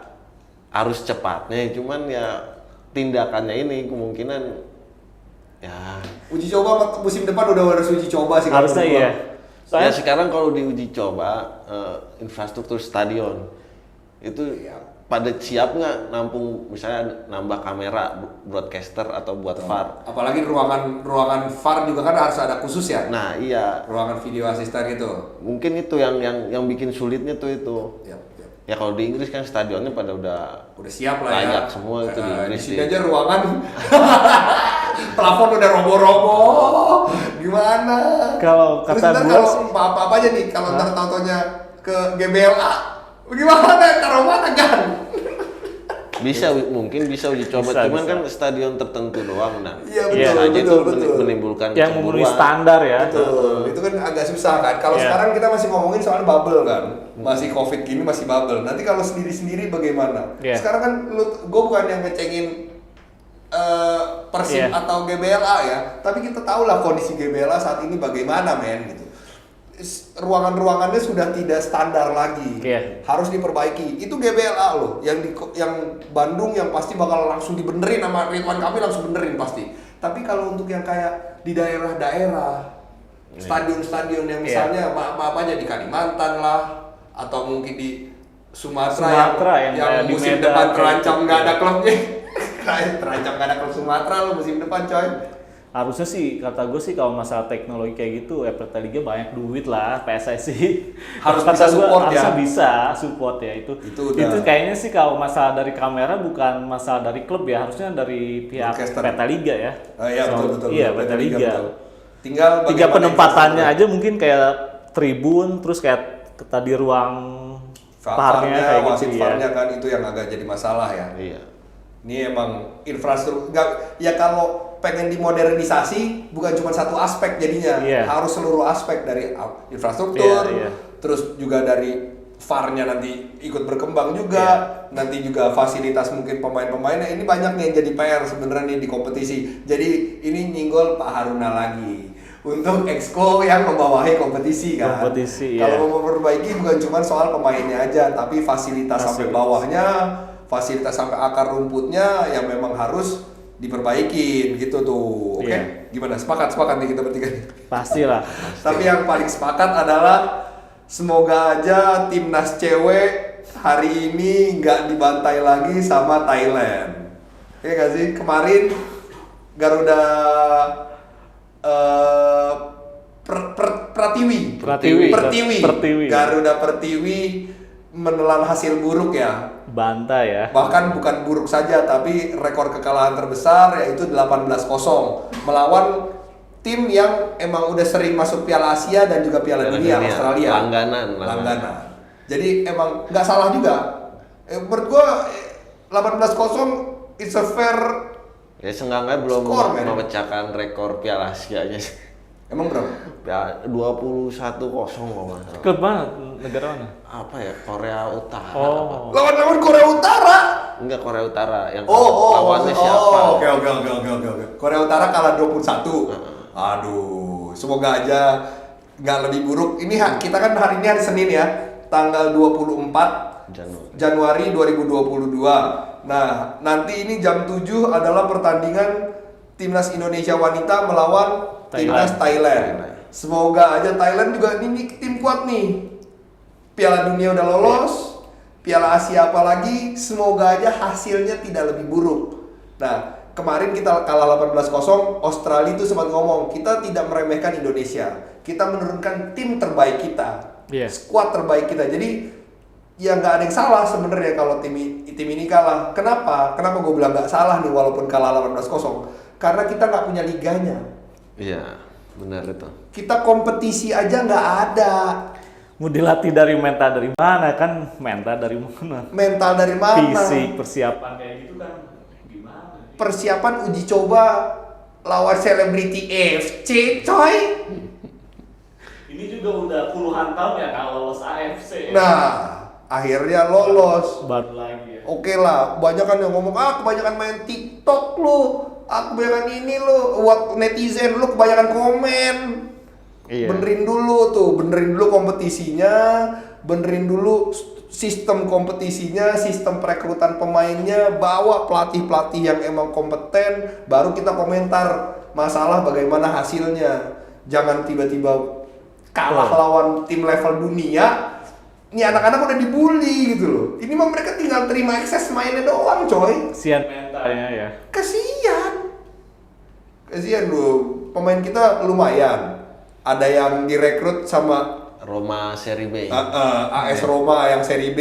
harus cepatnya, cuman ya tindakannya ini kemungkinan ya uji coba musim depan udah harus uji coba sih harusnya iya. Ya sekarang kalau diuji coba infrastruktur stadion itu pada siap nggak nampung misalnya nambah kamera, broadcaster atau buat VAR? Apalagi ruangan VAR juga kan harus ada khusus ya. Nah iya. Ruangan video asisten itu. Mungkin itu yang bikin sulitnya tuh itu. Ya kalau di Inggris kan stadionnya pada udah siap lah layak ya. semua itu di Inggris. Di sini aja ruangan plafon udah roboh-roboh. Gimana? Kalau kata gue sih apa aja nih kalau ntar tau-taunya ke GBLA. Gimana? Taruh mana kan? Mungkin bisa uji coba, cuman kan stadion tertentu doang. Nah, betul. Menimbulkan yang memenuhi standar ya. Betul. Itu kan agak susah kan. Kalau sekarang kita masih ngomongin soal bubble kan. Masih Covid gini masih bubble. Nanti kalau sendiri-sendiri bagaimana? Sekarang kan gue bukan yang ngecengin Persib atau GBLA ya, tapi kita tahu lah kondisi GBLA saat ini bagaimana men gitu. Ruangan-ruangannya sudah tidak standar lagi, harus diperbaiki. Itu GBLA loh, yang Bandung yang pasti bakal langsung dibenerin sama Ridwan Kamil, langsung benerin pasti. Tapi kalau untuk yang kayak di daerah-daerah, stadion-stadion yang misalnya maaf aja di Kalimantan lah, atau mungkin di Sumatera yang musim depan terancam nggak ada klubnya. Terancam gak ada klub Sumatera lo musim depan coy. Harusnya sih kata gue sih kalau masalah teknologi kayak gitu PT Liga banyak duit lah, PSSI harus bisa support ya. Harusnya bisa support ya itu kayaknya sih kalau masalah dari kamera bukan masalah dari klub ya, harusnya dari pihak PT Liga ya. Iya betul. Iya PT Liga. Tinggal tiga penempatannya aja mungkin kayak tribun, terus kayak tadi ruang VAR-nya kayak gitu ya. kan itu yang agak jadi masalah ya. Iya. Ini emang infrastruktur ya, kalau pengen dimodernisasi bukan cuma satu aspek jadinya, harus seluruh aspek dari infrastruktur, terus juga dari VAR-nya nanti ikut berkembang juga, nanti juga fasilitas mungkin pemain-pemainnya. Ini banyak nih yang jadi PR sebenarnya nih di kompetisi. Jadi ini nyinggol Pak Haruna lagi untuk Exco yang membawahi kompetisi kan. Kalau mau memperbaiki bukan cuma soal pemainnya aja, tapi fasilitas sampai bawahnya, fasilitas sampai akar rumputnya yang memang harus diperbaikin gitu tuh. Oke? Gimana? Sepakat nih kita bertiga nih? Pastilah. Tapi yang paling sepakat adalah semoga aja timnas cewek hari ini nggak dibantai lagi sama Thailand. Iya nggak sih? Kemarin Garuda Pertiwi. Garuda Pertiwi menelan hasil buruk ya. Bantai ya. Bahkan bukan buruk saja, tapi rekor kekalahan terbesar yaitu 18-0 melawan tim yang emang udah sering masuk Piala Asia dan juga Piala Dunia Australia. Langganan. Jadi emang nggak salah juga. Menurut gua 18-0 it's a fair. Ya seenggaknya belum memecahkan rekor Piala Asia-nya. Emang berapa? Ya 21-0 kok nggak salah. Klub mana? Negara mana? Apa ya? Korea Utara. Lawan Korea Utara? Enggak, Korea Utara yang lawannya siapa? Oke. Korea Utara kalah 21. Aduh, semoga aja nggak lebih buruk. Ini kita kan hari ini hari Senin ya. tanggal 24 Januari 2022. Nah, nanti ini jam 7 adalah pertandingan Timnas Indonesia wanita melawan Timnas Thailand. Semoga aja Thailand juga ini tim kuat nih. Piala Dunia udah lolos, Piala Asia apalagi, semoga aja hasilnya tidak lebih buruk. Nah, kemarin kita kalah 18-0, Australia itu sempat ngomong, kita tidak meremehkan Indonesia. Kita menurunkan tim terbaik kita. Skuad terbaik kita. Jadi ya nggak ada yang salah sebenarnya kalau tim ini kalah. Kenapa? Kenapa gue bilang nggak salah nih walaupun kalah 18-0? Karena kita nggak punya liganya. Iya, benar itu. Kita kompetisi aja nggak ada. Mau dilatih dari mental dari mana kan? Mental dari mana? Mental dari mana? Fisik, persiapan kayak gitu kan gimana? Persiapan uji coba lawan Celebrity FC, coy. Ini juga udah puluhan tahun ya kalau lolos AFC. Nah, akhirnya lolos. Baru lagi ya. Oke lah, banyak kan yang ngomong, kebanyakan main TikTok lu, kebanyakan ini lu, netizen lu kebanyakan komen. Iya. Benerin dulu kompetisinya, benerin dulu sistem kompetisinya, sistem perekrutan pemainnya, bawa pelatih-pelatih yang emang kompeten, baru kita komentar masalah bagaimana hasilnya. Jangan tiba-tiba kalah lawan tim level dunia. Ini anak-anak udah dibully gitu loh. Ini mah mereka tinggal terima akses mainnya doang, coy. Kasian mentalnya ya. Kasian loh. Pemain kita lumayan. Ada yang direkrut sama Roma Serie B. AS Roma yang Serie B.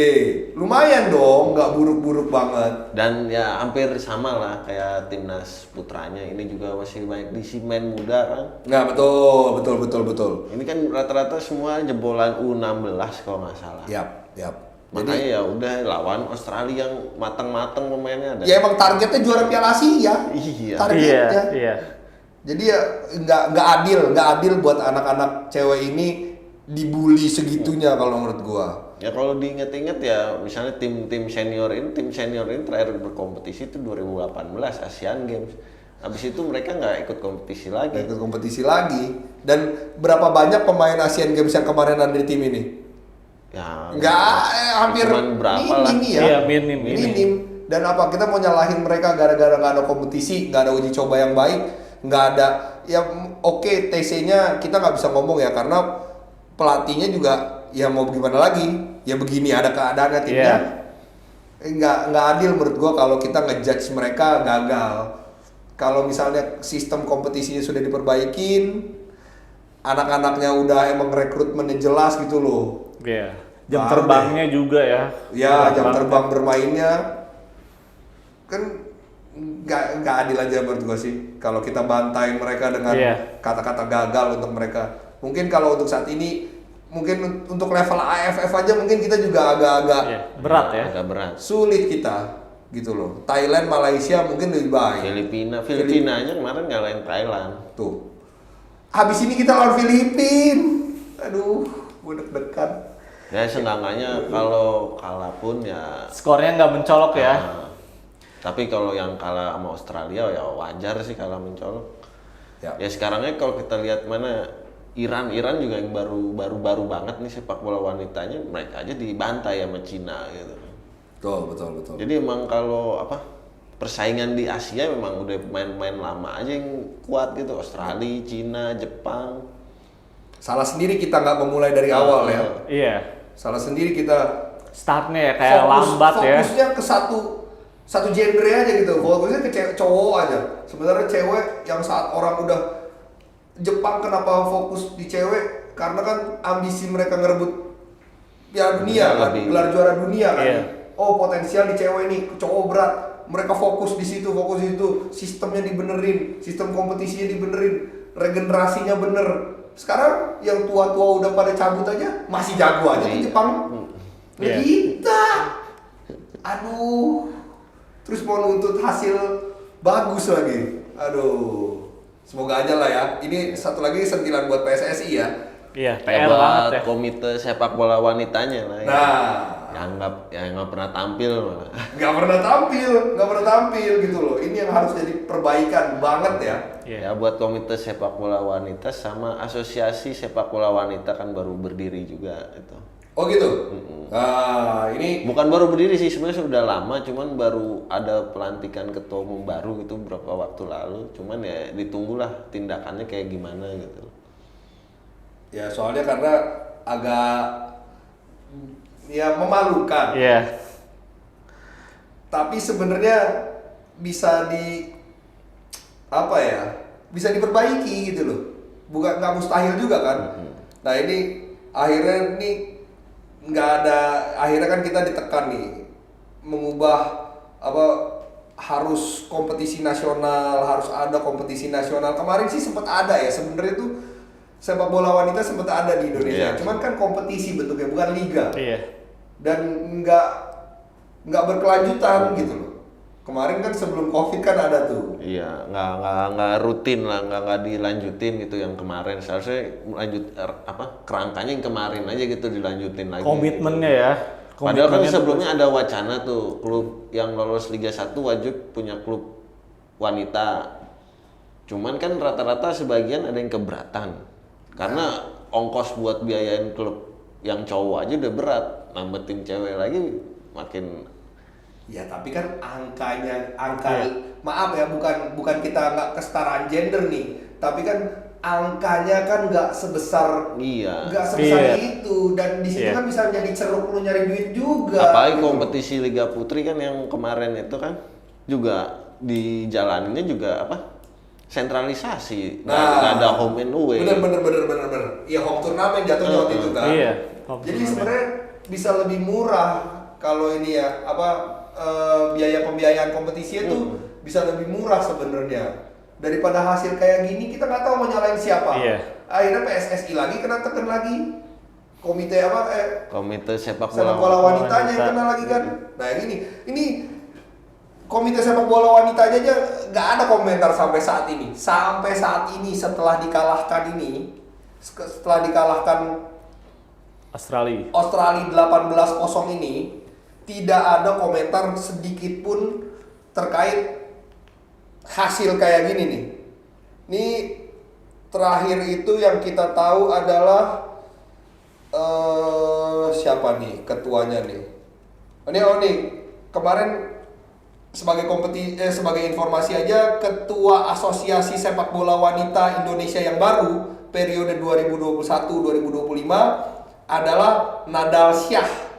Lumayan dong, nggak buruk-buruk banget. Dan ya hampir sama lah kayak timnas putranya. Ini juga masih banyak di pemain muda kan. Nah, betul. Ini kan rata-rata semua jebolan U16 kalau nggak salah. Yap. Makanya ya udah lawan Australia yang matang-matang pemainnya ada. Ya emang targetnya juara Piala Asia. Iya. Targetnya. Iya. Jadi ya nggak adil buat anak-anak cewek ini dibully segitunya kalau menurut gua. Ya kalau diinget-inget ya misalnya tim senior ini terakhir berkompetisi itu 2018 Asian Games. Habis itu mereka nggak ikut kompetisi lagi. Dan berapa banyak pemain Asian Games yang kemarin ada di tim ini? Ya hampir cuman berapa lah. minim ya. Iya, minim. Dan apa kita mau nyalahin mereka gara-gara nggak ada kompetisi, nggak ada uji coba yang baik, nggak ada ya oke, TC-nya kita nggak bisa ngomong ya karena pelatihnya juga ya mau gimana lagi, ya begini ada keadaannya timnya. Nggak adil menurut gua kalau kita ngejudge mereka gagal. Kalau misalnya sistem kompetisinya sudah diperbaikin, anak-anaknya udah emang rekrutmennya jelas gitu loh. Iya. Jam terbangnya juga ya. Ya, jam terbang bermainnya kan nggak adil aja menurut gua sih. Kalau kita bantai mereka dengan kata-kata gagal untuk mereka. Mungkin kalau untuk saat ini, mungkin untuk level AFF aja mungkin kita juga agak-agak berat ya. Agak berat. Sulit kita gitu loh. Thailand, Malaysia mungkin lebih baik. Filipina aja kemarin ngalahin Thailand. Tuh. Habis ini kita lawan Filipina. Aduh, gue deg-degan. Ya seenggaknya kalau kalah pun ya Skornya nggak mencolok ya. Tapi kalau yang kalah sama Australia ya wajar sih kalah mencolok. Ya sekarangnya kalau kita lihat mana Iran juga yang baru banget nih sepak bola wanitanya, mereka aja dibantai sama Cina gitu. Betul. Jadi emang kalau persaingan di Asia memang udah main-main lama aja yang kuat gitu, Australia, Cina, Jepang. Salah sendiri kita nggak memulai dari awal ya. Iya. Salah sendiri kita Startnya ya kayak lambat ya. Fokusnya ke satu genre aja gitu. Fokusnya ke cowok aja. Sebenarnya cewek yang saat orang udah Jepang kenapa fokus di cewek? Karena kan ambisi mereka ngerebut Piala Dunia kan, gelar juara dunia kan. Oh, potensial di cewek nih, cowok berat. Mereka fokus di situ. Sistemnya dibenerin, sistem kompetisinya dibenerin, regenerasinya bener. Sekarang yang tua-tua udah pada cabut aja, masih jago aja di Jepang. Kita, aduh, terus mau nuntut hasil bagus lagi. Aduh. Semoga aja lah ya. Ini satu lagi sentilan buat PSSI ya. Iya, PR banget banget ya. Komite sepak bola wanitanya lah. Nah, yang nggak pernah tampil malah. Nggak pernah tampil gitu loh. Ini yang harus jadi perbaikan banget ya. Ya buat komite sepak bola wanita sama asosiasi sepak bola wanita kan baru berdiri juga itu. Oh gitu. Nah, ini Bukan baru berdiri sih, sebenarnya sudah lama, cuman baru ada pelantikan ketua umum baru gitu beberapa waktu lalu. Cuman ya ditunggulah tindakannya kayak gimana gitu. ya soalnya karena agak ya memalukan. Iya. Tapi sebenarnya bisa apa ya? Bisa diperbaiki gitu loh. Bukan nggak mustahil juga kan. Nah ini akhirnya akhirnya kan kita ditekan nih mengubah apa harus kompetisi nasional, harus ada kompetisi nasional. Kemarin sih sempat ada ya sebenarnya tuh sepak bola wanita sempat ada di Indonesia. Iya. Cuman kan kompetisi bentuknya bukan liga. Iya. Dan nggak berkelanjutan gitu loh. Kemarin kan sebelum COVID kan ada tuh. Iya, nggak rutin lah, nggak dilanjutin gitu yang kemarin. Seharusnya kerangkanya yang kemarin aja gitu dilanjutin lagi. Komitmennya ya. Padahal kan Komitmennya sebelumnya ada wacana tuh klub yang lolos Liga 1 wajib punya klub wanita. Cuman kan rata-rata sebagian ada yang keberatan. Karena ongkos buat biayain klub yang cowok aja udah berat. Nambah tim cewek lagi makin. Ya tapi kan maaf ya bukan kita nggak kesetaraan gender nih, tapi kan angkanya kan nggak sebesar Iya. itu dan di situ Iya. kan bisa menjadi ceruk lu nyari duit juga. Apalagi gitu. kompetisi Liga Putri kan yang kemarin itu kan juga dijalaninnya juga sentralisasi. Nggak ada home and away. Bener. Ya home turnamen jatuhnya waktu itu kan. Iya. Jadi sebenarnya bisa lebih murah kalau ini ya biaya pembiayaan kompetisi itu bisa lebih murah sebenarnya daripada hasil kayak gini. Kita nggak tahu mau nyalain siapa. Iya. Akhirnya PSSI lagi kena tekan lagi, komite Komite sepak sepak bola. bola wanitanya yang kena lagi kan. Nah ini komite sepak bola wanitanya aja nggak ada komentar sampai saat ini. Sampai saat ini setelah dikalahkan Australia. Australia 18-0 ini tidak ada komentar sedikit pun terkait hasil kayak gini nih. Ini terakhir itu yang kita tahu adalah siapa nih ketuanya nih? Nih kemarin sebagai informasi aja, ketua Asosiasi Sepak Bola Wanita Indonesia yang baru periode 2021-2025 adalah Nadal Syah.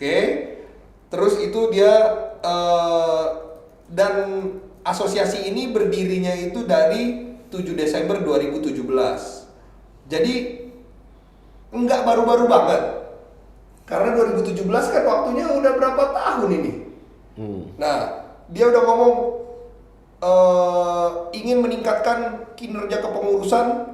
Oke, terus itu dia dan asosiasi ini berdirinya itu dari 7 Desember 2017. Jadi enggak baru-baru banget. Karena 2017 kan waktunya udah berapa tahun ini. Nah, dia udah ngomong ingin meningkatkan kinerja kepengurusan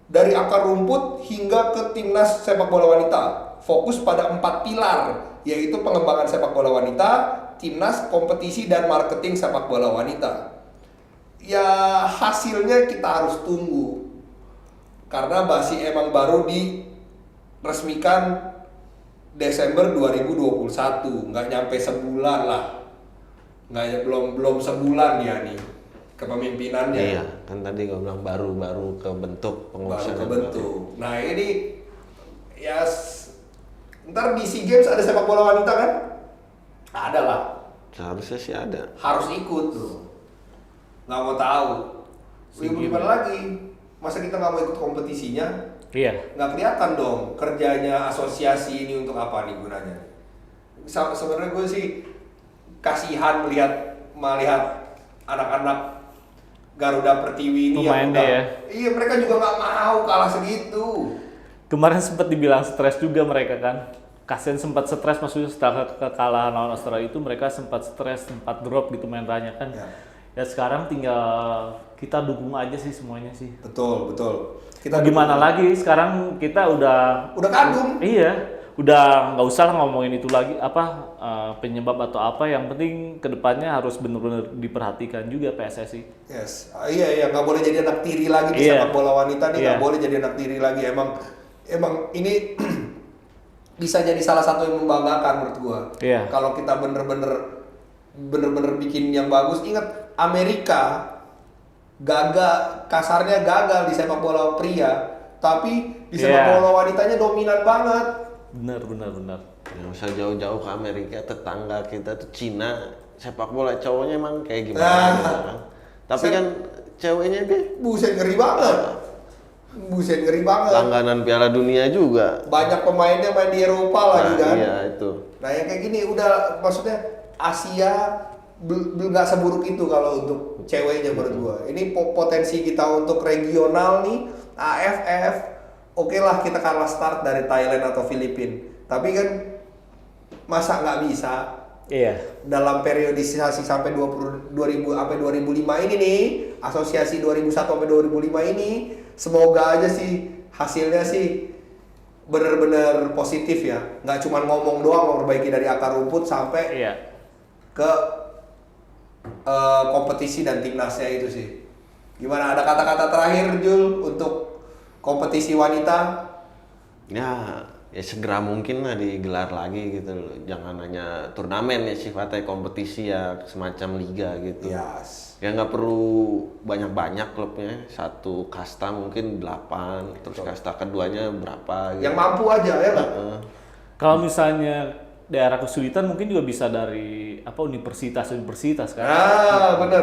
dari akar rumput hingga ke timnas sepak bola wanita. Fokus pada 4 pilar, yaitu pengembangan sepak bola wanita, timnas, kompetisi, dan marketing sepak bola wanita. Ya hasilnya kita harus tunggu. Karena masih emang baru diresmikan Desember 2021, nggak nyampe sebulan lah. Belum sebulan ya nih kepemimpinannya. Iya, kan tadi gue bilang baru kebentuk pengurusan. Baru kebentuk. Nah ini ya ntar di SEA Games ada sepak bola wanita kan? Ada lah. Seharusnya sih ada. Harus ikut tuh. Nggak mau tahu. Gimana lagi? Masa kita nggak mau ikut kompetisinya? Iya. Nggak kelihatan dong kerjanya asosiasi ini untuk apa nih gunanya? Sebenarnya gue sih kasihan melihat anak-anak Garuda Pertiwi ini Pemainnya ya. Iya, mereka juga nggak mau kalah segitu. Kemarin sempat dibilang stres juga mereka kan. Kasian sempat stres, maksudnya setelah kekalahan lawan Australia itu mereka sempat stres, sempat drop gitu mainannya kan. Ya sekarang tinggal kita dukung aja sih semuanya sih. Betul. Kita gimana lagi? Sekarang kita udah kadung. Iya, udah nggak usah lah ngomongin itu lagi penyebab atau apa. Yang penting kedepannya harus benar-benar diperhatikan juga PSSI. Yes, iya nggak boleh jadi anak tiri lagi di sepak bola wanita nih, nggak boleh jadi anak tiri lagi. Emang ini bisa jadi salah satu yang membanggakan menurut gua. Iya. Kalau kita bener-bener bikin yang bagus. Ingat Amerika kasarnya gagal di sepak bola pria, tapi Di sepak bola wanitanya dominan banget. Benar. Nggak usah jauh-jauh ke Amerika, tetangga kita tuh Cina, sepak bola cowoknya emang kayak gimana Nah. gitu kan. Tapi kan ceweknya dia Buset ngeri banget. langganan Piala Dunia juga. Banyak pemainnya main di Eropa lagi kan. Iya itu. Nah yang kayak gini udah maksudnya Asia belum nggak seburuk itu kalau untuk ceweknya menurut gua. Ini potensi kita untuk regional nih AFF. Oke lah kita kalah start dari Thailand atau Filipina. Tapi kan masa nggak bisa Iya. dalam periodisasi sampai 2000 sampai 2005 ini nih, asosiasi 2001 sampai 2005 ini, semoga aja sih hasilnya sih benar-benar positif ya, nggak cuma ngomong doang memperbaiki dari akar rumput sampai Iya. ke kompetisi dan timnasnya itu sih. Gimana, ada kata-kata terakhir Jul untuk kompetisi wanita? Ya segera mungkin lah digelar lagi gitu loh. Jangan hanya turnamen ya sifatnya, kompetisi ya semacam liga gitu. Yes. Ya nggak perlu banyak-banyak klubnya, satu kasta mungkin 8, terus kasta keduanya berapa gitu. Yang mampu aja ya kan? Kalau misalnya daerah kesulitan mungkin juga bisa dari universitas kan. Benar.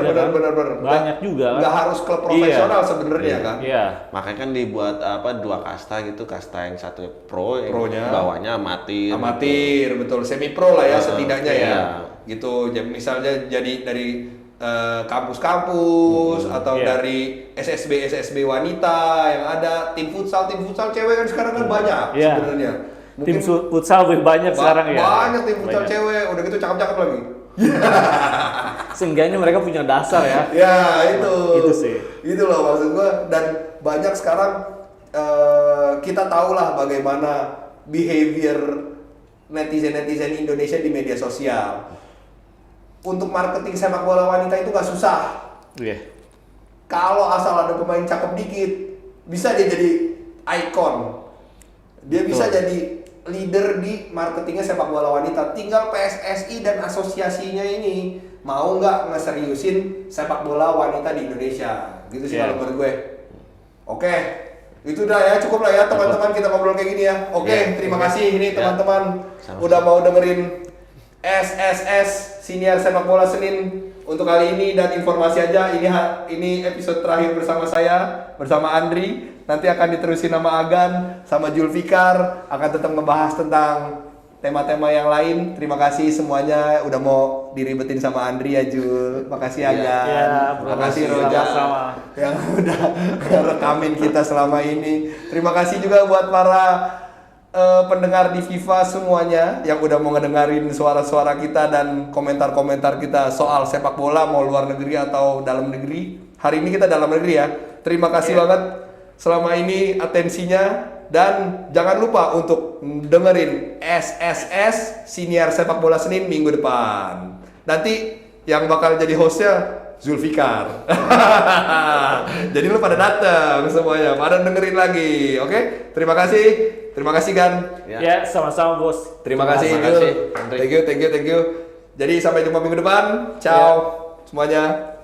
Banyak juga kan. Nggak harus klub profesional sebenarnya kan? Iya. Makanya kan dibuat 2 kasta gitu, kasta yang satu pro, yang Pro-nya. bawahnya amatir. Amatir, betul, semi pro lah ya setidaknya ya. iya. Gitu, jadi misalnya jadi dari kampus-kampus atau Iya. dari SSB wanita yang ada, tim futsal cewek kan sekarang kan banyak Iya. sebenarnya. Tim futsal lebih banyak sekarang ya. Banyak tim futsal Banyak. cewek, udah gitu cakep-cakep lagi. Seenggaknya mereka punya dasar ya. Ya itu. Itu sih. Itu loh maksud gua, dan banyak sekarang kita tahu lah bagaimana behavior netizen Indonesia di media sosial. Untuk marketing sepak bola wanita itu nggak susah. Iya. Kalau asal ada pemain cakep dikit, bisa dia jadi ikon. Dia bisa jadi leader di marketingnya sepak bola wanita. Tinggal PSSI dan asosiasinya ini mau nggak ngeseriusin sepak bola wanita di Indonesia. Gitu sih Iya. kalau menurut gue. Oke, itu udah ya, cukup lah ya teman-teman kita ngobrol kayak gini ya. Oke, Iya. terima kasih ini Ya. teman-teman Sama-sama. udah mau dengerin SSS Siniar Sepak Bola Senin untuk kali ini, dan informasi aja ini episode terakhir bersama saya, bersama Andri. Nanti akan diterusin sama Agan sama Julfikar, akan tetap ngebahas tentang tema-tema yang lain. Terima kasih semuanya udah mau diribetin sama Andri ya Jul. Makasih Agan. Iya, Makasih Roja sama-sama. yang udah rekamin kita selama ini. Terima kasih juga buat para pendengar di FIFA semuanya yang udah mau ngedengerin suara-suara kita dan komentar-komentar kita soal sepak bola, mau luar negeri atau dalam negeri. Hari ini kita dalam negeri ya. Terima kasih banget selama ini atensinya, dan jangan lupa untuk dengerin SSS Siniar Sepak Bola Senin minggu depan. Nanti yang bakal jadi hostnya Zulfikar. Jadi lu pada datang semuanya, pada dengerin lagi. Oke? Terima kasih Gan. Ya, sama-sama bos. Terima kasih Terima kasih, Jul. Andri. Thank you. Jadi sampai jumpa minggu depan. Ciao semuanya.